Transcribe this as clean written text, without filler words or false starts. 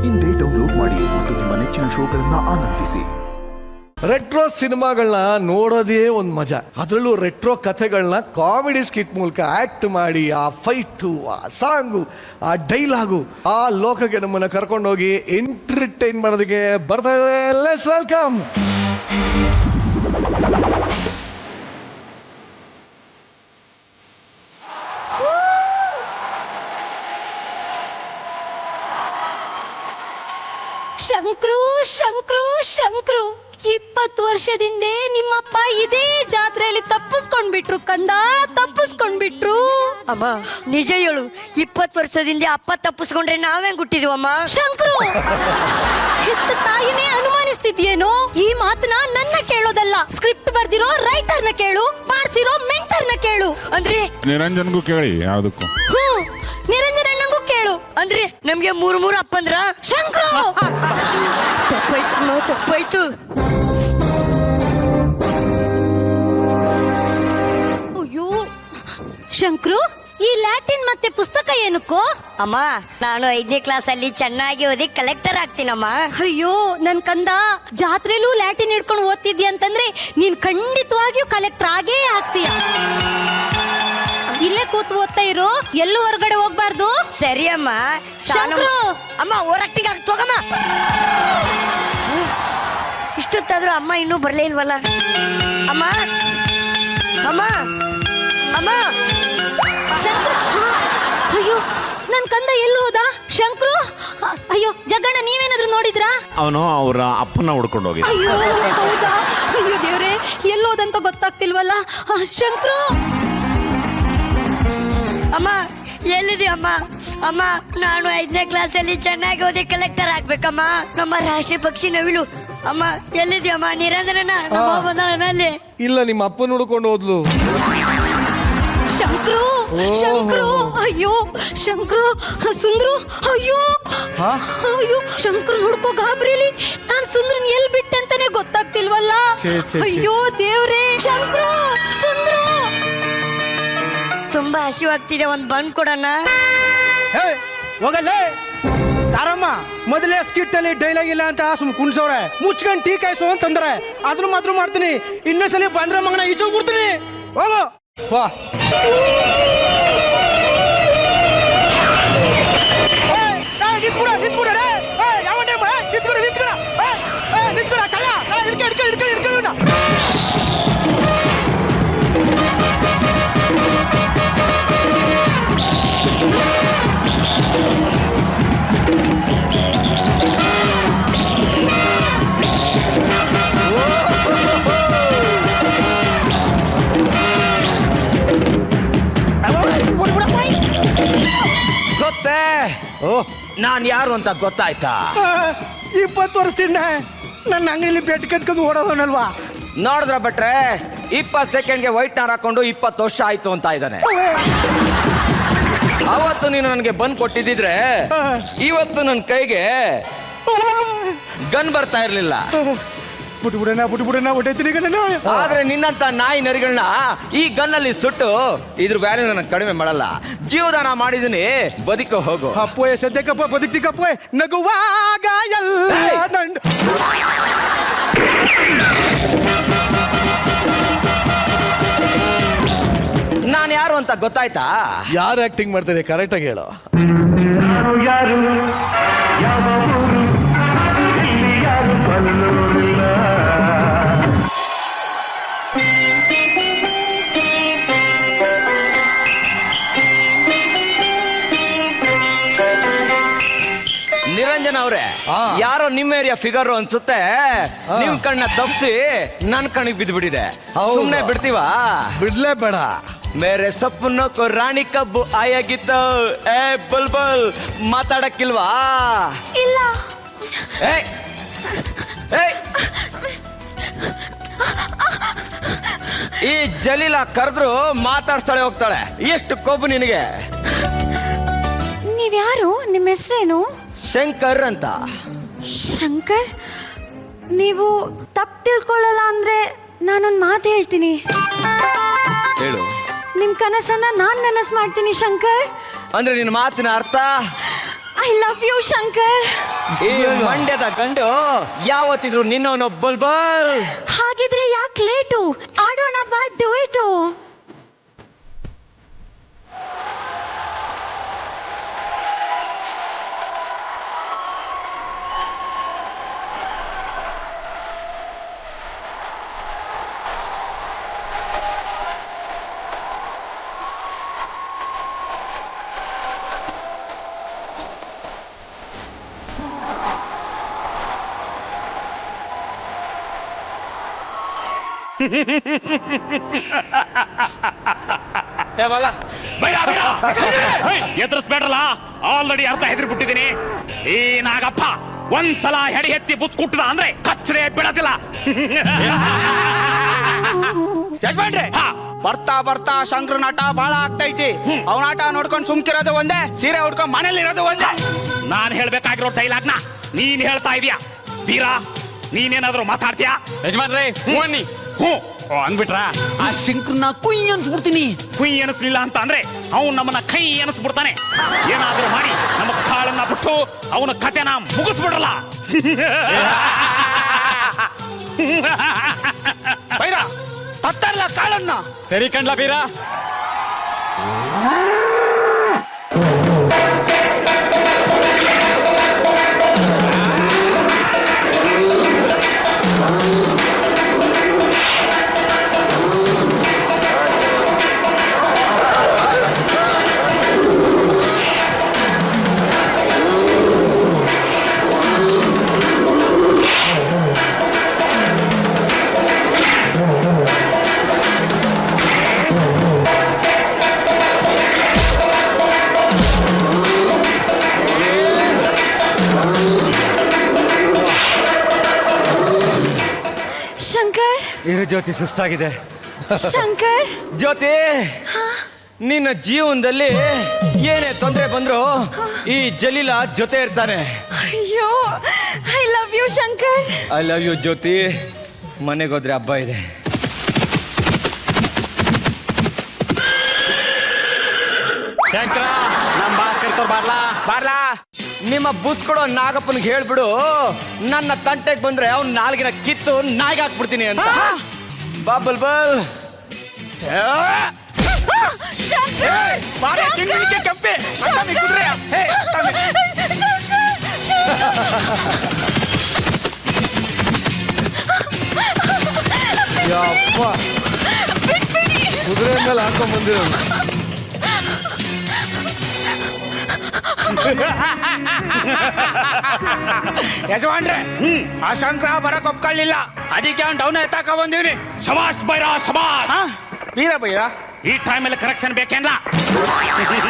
ಇಂದೇ ಡೌನ್ಲೋಡ್ ಮಾಡಿ ಮತ್ತು ನಿಮ್ಮ ನೆಚ್ಚಿನ ಶೋಗಳನ್ನ ಆನಂದಿಸಿ. ರೆಟ್ರೋ ಸಿನಿಮಾಗಳನ್ನ ನೋಡೋದೇ ಒಂದು ಮಜಾ. ಅದರಲ್ಲೂ ರೆಟ್ರೋ ಕಥೆಗಳನ್ನ ಕಾಮಿಡಿ ಸ್ಕಿಟ್ ಮೂಲಕ ಆಕ್ಟ್ ಮಾಡಿ ಆ ಫೈಟು, ಆ ಸಾಂಗು, ಆ ಡೈಲಾಗು, ಆ ಲೋಕಕ್ಕೆ ನಮ್ಮನ್ನ ಕರ್ಕೊಂಡೋಗಿ ಎಂಟರ್ಟೈನ್ ಮಾಡೋದಕ್ಕೆ ಬರ್ತಾರೆ. ಲೆಟ್ಸ್ ವೆಲ್ಕಮ್ ಶಂಕ್ರು ಶಂಕ್ರು ಶಂಕ್ರು 20 ವರ್ಷದಿಂದ ನಿಮ್ಮಪ್ಪ ಇದೇ ಜಾತ್ರೆಯಲ್ಲಿ ತಪ್ಪಿಸ್ಕೊಂಡ್ಬಿಟ್ರು ಕಂದ, ತಪ್ಪಿಸ್ಕೊಂಡ್ಬಿಟ್ರು. ಅಮ್ಮ ನಿಜ ಹೇಳು, 20 ವರ್ಷದಿಂದ ಅಪ್ಪ ತಪ್ಪಿಸ್ಕೊಂಡ್ರೆ ನಾವೇನ್ ಹುಟ್ಟಿದ್ವಮ್ಮ? ಶಂಕ್ರು, ಹೆತ್ತ ತಾಯಿನೇ ಅನುಮಾನಿಸ್ತಿದ್ಯೇನೋ? ಈ ಮಾತನ್ನ ನನ್ನ ಕೇಳೋದಲ್ಲ, ಸ್ಕ್ರಿಪ್ಟ್ ಬರ್ದಿರೋ ರೈಟರ್ನ ಕೇಳು, ಮಾಡ್ಸಿರೋ ಮೆಂಟರ್ನ ಕೇಳು. ಅಂದ್ರೆ ನಿರಂಜನ್ಗೂ ಕೇಳಿ ಯಾವ್ದಕ್ಕೂ. ನಿರಂಜನ್ ಅಣ್ಣಂಗೂ ಕೇಳು. ಅಂದ್ರೆ ನಮ್ಗೆ ಮೂರು ಅಪ್ಪಂದ್ರ? ಶಂಕ್ರು ತಪ್ಪಾಯ್ತು, ತಪ್ಪಾಯ್ತು. ಅಯ್ಯೋ ಶಂಕ್ರು, ಈ ಲ್ಯಾಟಿನ್ ಮತ್ತೆ ಪುಸ್ತಕ ಏನಕ್ಕೋ? ಅಮ್ಮ ನಾನು 5ನೇ ಕ್ಲಾಸ್ ಅಲ್ಲಿ ಚೆನ್ನಾಗಿ ಓದಿ ಕಲೆಕ್ಟರ್ ಆಗ್ತೀನಮ್ಮ. ಅಯ್ಯೋ ನನ್ ಕಂದ, ಜಾತ್ರೆಲೂ ಲ್ಯಾಟಿನ್ ಹಿಡ್ಕೊಂಡು ಓದ್ತಿದ್ಯ ಅಂತಂದ್ರೆ ನೀನ್ ಖಂಡಿತವಾಗಿಯೂ ಕಲೆಕ್ಟರ್ ಆಗೇ ಆಗ್ತೀಯ. ಇಲ್ಲೇ ಕೂತು ಓದ್ತಾ ಇರು, ಎಲ್ಲೂ ಹೊರಗಡೆ ಹೋಗ್ಬಾರ್ದು. ಸರಿ ಅಮ್ಮ. ಶಂಕ್ರು, ಅಮ್ಮ ಓರಾಕ್ಟಿಗೆ ಹೋಗಮ್ಮ. ಇಷ್ಟೊತ್ತಾದ್ರೂ ಅಮ್ಮ ಇನ್ನೂ ಬರ್ಲೇ ಇಲ್ವಲ್ಲ? ಅಮ್ಮ ಅಮ್ಮ ಅಮ್ಮ. ಶಂಕ್ರು, ಅಯ್ಯೋ ನನ್ ಕಂದ ಎಲ್ಲಿ ಹೋದ? ಶಂಕ್ರು, ಅಯ್ಯೋ ಜಗಣ್ಣ, ನೀವೇನಾದ್ರೂ ನೋಡಿದ್ರಾ? ಅವನು ಅವರ ಅಪ್ಪನ ಹುಡ್ಕೊಂಡು ಹೋಗಿದ್ದ. ಅಯ್ಯೋ ಹೌದಾ? ಅಯ್ಯೋ ದೇವ್ರೆ, ಎಲ್ಲೋದಂತ ಗೊತ್ತಾಗ್ತಿಲ್ವಲ್ಲ. ಶಂಕ್ರು, ಅಮ್ಮ ಎಲ್ಲಿದೆ ಅಮ್ಮ? ಅಮ್ಮ ನಾನು 5ನೇ ಕ್ಲಾಸ್ ಅಲ್ಲಿ ಚೆನ್ನಾಗಿ ಓದಿ ಕಲೆಕ್ಟರ್ ಆಗ್ಬೇಕಮ್ಮ. ನಮ್ಮ ರಾಷ್ಟ್ರೀಯ ಪಕ್ಷಿ ನವಿಲು. ಅಮ್ಮ ಎಲ್ಲಿದ್ಯಮ್ಮ? ನಿರಂಜನನ ಅಲ್ಲಿ ಇಲ್ಲ, ನಿಮ್ಮ ಅಪ್ಪನ ಹುಡ್ಕೊಂಡು ಹೋದ್ಲು. ಶಂಕ್ರು, ಶಂಕ್ರು, ಅಯ್ಯೋ ಶಂಕ್ರು, ಸುಂದ್ರು, ಅಯ್ಯೋ ಅಯ್ಯೋ ಶಂಕ್ರು ನೋಡ್ಕೋ, ಗಾಬ್ರಿಲಿ ನಾನ್ ಸುಂದ್ರನ್ ಎಲ್ ಬಿಟ್ಟೆ ಅಂತಾನೆ ಗೊತ್ತಾಗ್ತಿಲ್ವಲ್ಲ. ಅಯ್ಯೋ ದೇವ್ರೆ, ಶಂಕ್ರು, ಸುಂದ್ರು. ತುಂಬಾ ಹಸಿವಾಗ್ತಿದೆ, ಒಂದ್ ಬಂದ್ ಕೊಡೋಣ. ಹೋಗಲ್ಲೇ ತಾರಮ್ಮ, ಮೊದಲೇ ಸ್ಕಿಟ್ ಅಲ್ಲಿ ಡೈಲಾಗ್ ಇಲ್ಲ ಅಂತ ಸುಮ್ ಕುಣ್ಸವ್ರೆ, ಮುಚ್ಕೊಂಡ್ ಟೀ ಕಾಯಿಸು ಅಂತಂದ್ರೆ ಅದನ್ನು ಮಾತ್ರ ಮಾಡ್ತೀನಿ. ಇನ್ನೊಂದ್ಸಲಿ ಬಂದ್ರೆ ಮಗನ ಈಚೆ ಬಿಡ್ತೀನಿ. ಹೋಗೋ ಗೊತ್ತೇ ನಾನ್ ಯಾರು ಅಂತ ಗೊತ್ತಾಯ್ತಾ? 20 ವರ್ಷದಿಂದ ನನ್ನ ಅಂಗಡಿಲಿ ಬೆಟ್ ಕಟ್ಕೊಂಡು ಓಡೋದವನಲ್ವಾ? ನೋಡಿದ್ರ ಭಟ್ರೆ, 20 ಸೆಕೆಂಡ್ಗೆ ವೈಟ್ ನಾರ್ ಹಾಕೊಂಡು 20 ವರ್ಷ ಆಯ್ತು ಅಂತ ಇದ್ದಾನೆ. ಅವತ್ತು ನೀನು ನನಗೆ ಬಂದ್ ಕೊಟ್ಟಿದ್ದಿದ್ರೆ ಇವತ್ತು ನನ್ನ ಕೈಗೆ ಗನ್ ಬರ್ತಾ ಇರ್ಲಿಲ್ಲ. ಬಿಟ್ಬಿಡೋಣ ಹೊಟ್ಟೈತೀನಿ. ಆದ್ರೆ ನಿನ್ನಂತ ನಾಯಿ ನರಿಗಳನ್ನ ಈ ಗನ್ನಲ್ಲಿ ಸುಟ್ಟು ಇದ್ರ ವ್ಯಾಲ್ಯೂ ನನಗೆ ಕಡಿಮೆ ಮಾಡಲ್ಲ. ಜೀವದಾನ ಮಾಡಿದೀನಿ, ಬದುಕೋ ಹೋಗು. ಅಪ್ಪೋಯ್ ಸದ್ಯಕ್ಕಪ್ಪ ಬದುಕ್ತಿಕಪ್ಪೋಯ್, ನಗುವಾಗ ಎಲ್ಲ ನಾನು ಯಾರು ಅಂತ ಗೊತ್ತಾಯ್ತಾ? ಯಾರು ಆಕ್ಟಿಂಗ್ ಮಾಡ್ತಾರೆ ಕರೆಕ್ಟ್ ಆಗಿ ಹೇಳು. ನಿರಂಜನ್ ಅವ್ರೆ, ಯಾರೋ ನಿಮ್ಮ ಏರಿಯಾ ಫಿಗರ್ ಅನ್ಸುತ್ತೆ. ನಿಮ್ ಕಣ್ಣ ತಪ್ಪಿಸಿ ನನ್ ಕಣ್ಣಿಗೆ ಬಿದ್ದುಬಿಟ್ಟಿದೆ. ಸುಮ್ನೆ ಬಿಡ್ತೀವಾ? ಬಿಡ್ಲೇ ಬೇಡ. ಮೇರೆ ಸಪ್ಪನೋ ಕೋ ರಾಣಿ ಕಬ್ಬು ಆಯಾಗಿತ್ತು. ಏ ಬಲ್ಬಲ್, ಮಾತಾಡಕ್ಕಿಲ್ವಾ? ಇಲ್ಲ. ಈ ಜಲೀಲ ಕರೆದ್ರು ಮಾತಾಡ್ತಾಳೆ ಹೋಗ್ತಾಳೆ. ಎಷ್ಟು ಕೊಬ್ಬು ನಿನಗೆ? ನೀವ್ಯಾರು? ನಿಮ್ಮ ಹೆಸರೇನು? ಶಂಕರ್ ಅಂತ. ಶಂಕರ್, ನೀವು ತಪ್ಪು ತಿಳ್ಕೊಳ್ಳಲ್ಲ ಅಂದ್ರೆ ನಾನೊಂದು ಮಾತು ಹೇಳ್ತೀನಿ. ಹೇಳು. ನಿಮ್ ಕನಸನ್ನ ನಾನ್ ನನಸು ಮಾಡ್ತೀನಿ ಶಂಕರ್. ಅಂದ್ರೆ ನಿನ್ನ ಮಾತಿನ ಅರ್ಥ? I love you Shankar. ಈ ಮಂಡ್ಯದ ಗಂಡು ಯಾವತ್ತಿದ್ರು ನಿನ್ನವನು ಬಲ್ಬಲ್. ಹಾಗಿದ್ರೆ ಯಾಕೆ ಲೇಟು? ಆಡೋಣ ಬಾ, ಡು ಇಟು. ಎದುರಿಸ್ಬೇಡ್ರಲ್ಲ, ಆಲ್ರೆಡಿ ಅರ್ಧ ಹೆದರಿ ಬಿಟ್ಟಿದ್ದೀನಿ. ಈ ನಾಗಪ್ಪ ಒಂದ್ಸಲ ಹೆಡಿ ಎತ್ತಿ ಬುಸ್ ಕುಟ್ಟದ ಅಂದ್ರೆ ಕಚ್ಚರೆ ಬಿಡೋದಿಲ್ಲ. ಯಜಮಾನ್ರೆ, ಬರ್ತಾ ಬರ್ತಾ ಶಂಕರ ನಾಟ ಬಾಳ ಆಗ್ತೈತಿ. ಅವನ ಆಟ ನೋಡ್ಕೊಂಡು ಸುಮ್ಕಿರೋದು ಒಂದೇ, ಸೀರೆ ಉಡ್ಕೊಂಡು ಮನೇಲಿ ಇರೋದು ಒಂದೇ. ನಾನ್ ಹೇಳ್ಬೇಕಾಗಿರೋ ಡೈಲಾಗ್ನ ನೀನ್ ಹೇಳ್ತಾ ಇದೀಯ. ಬೀರಾ, ನೀನೇನಾದ್ರೂ ಮಾತಾಡ್ತೀಯಾ? ಯಜಮಾನ್ರೆ, ಬನ್ನಿ. ಹ್ಞೂ ಅಂದ್ಬಿಟ್ರ? ಆ ಶಂಕರ್ನ ಕುಯ್ ಅನ್ಸ್ಬಿಡ್ತೀನಿ. ಕುಯ್ ಅನಿಸ್ಲಿಲ್ಲ ಅಂತ ಅಂದ್ರೆ ಅವನು ನಮ್ಮನ್ನ ಕೈ ಅನಿಸ್ಬಿಡ್ತಾನೆ. ಏನಾದ್ರೂ ಮಾಡಿ ನಮ್ಮ ಕಾಳನ್ನ ಬಿಟ್ಟು ಅವನ ಕತೆನ ಮುಗಿಸ್ಬಿಡಲ್ಲ. ಬೈರ ತತ್ತಲ್ಲ ಕಾಳನ್ನ. ಸರಿ ಕಣ್ಲ ಬೀರಾ. ಶಂಕರ್, ಇರೋ ಜ್ಯೋತಿ ಸುಸ್ತಾಗಿದೆ. ಶಂಕರ್, ಜ್ಯೋತಿ, ನಿನ್ನ ಜೀವನದಲ್ಲಿ ಏನೇ ತೊಂದರೆ ಬಂದ್ರು ಈ ಜಲೀಲ ಜೊತೆ ಇರ್ತಾನೆ. ಅಯ್ಯೋ, I love you Shankar. I love you Jyoti. ಮನೆಗೋದ್ರೆ ಹಬ್ಬ ಇದೆ. ಶಂಕರ, ನಮ್ ಬಾಸ್ ಕರ್ಕೊಂಡ್ ಬರ್ಲಾ? ಬಾರ್ಲಾ, ನಿಮ್ಮ ಬುಸ್ ಕೊಡೋ ನಾಗಪ್ಪನಿಗೆ ಹೇಳ್ಬಿಡು, ನನ್ನ ತಂಟೆಗೆ ಬಂದ್ರೆ ಅವ್ನ ನಾಲ್ಗಿನ ಕಿತ್ತು ನಾಯಿಗೆ ಹಾಕ್ಬಿಡ್ತೀನಿ ಅಂತ. ಬಾ ಬಲ್ಬಲ್. ಶಂಕರ್, ಕೆಂಪೆ ಯಪ್ಪ, ಕುದುರೆ ಮೇಲೆ ಹಾಕೊಂಡ್ ಬಂದಿರೋದು. ಯಜಮಾನ್ರೆ, ಆ ಶಂಕರ ಬರಕ್ ಒಪ್ಕೊಳ್ಳಿಲ್ಲ, ಅದಕ್ಕೆ ಅವ್ನು ಡೌನ್ ಎತ್ತಾಕ ಬಂದೀವ್ನಿ. ಶಬಾಷ್ ಬೈರಾ, ಶಬಾಷ್. ಬೀರ ಬೈರ, ಈ ಟೈಮಲ್ಲಿ ಕರೆಕ್ಷನ್ ಬೇಕೇನ್ಲ?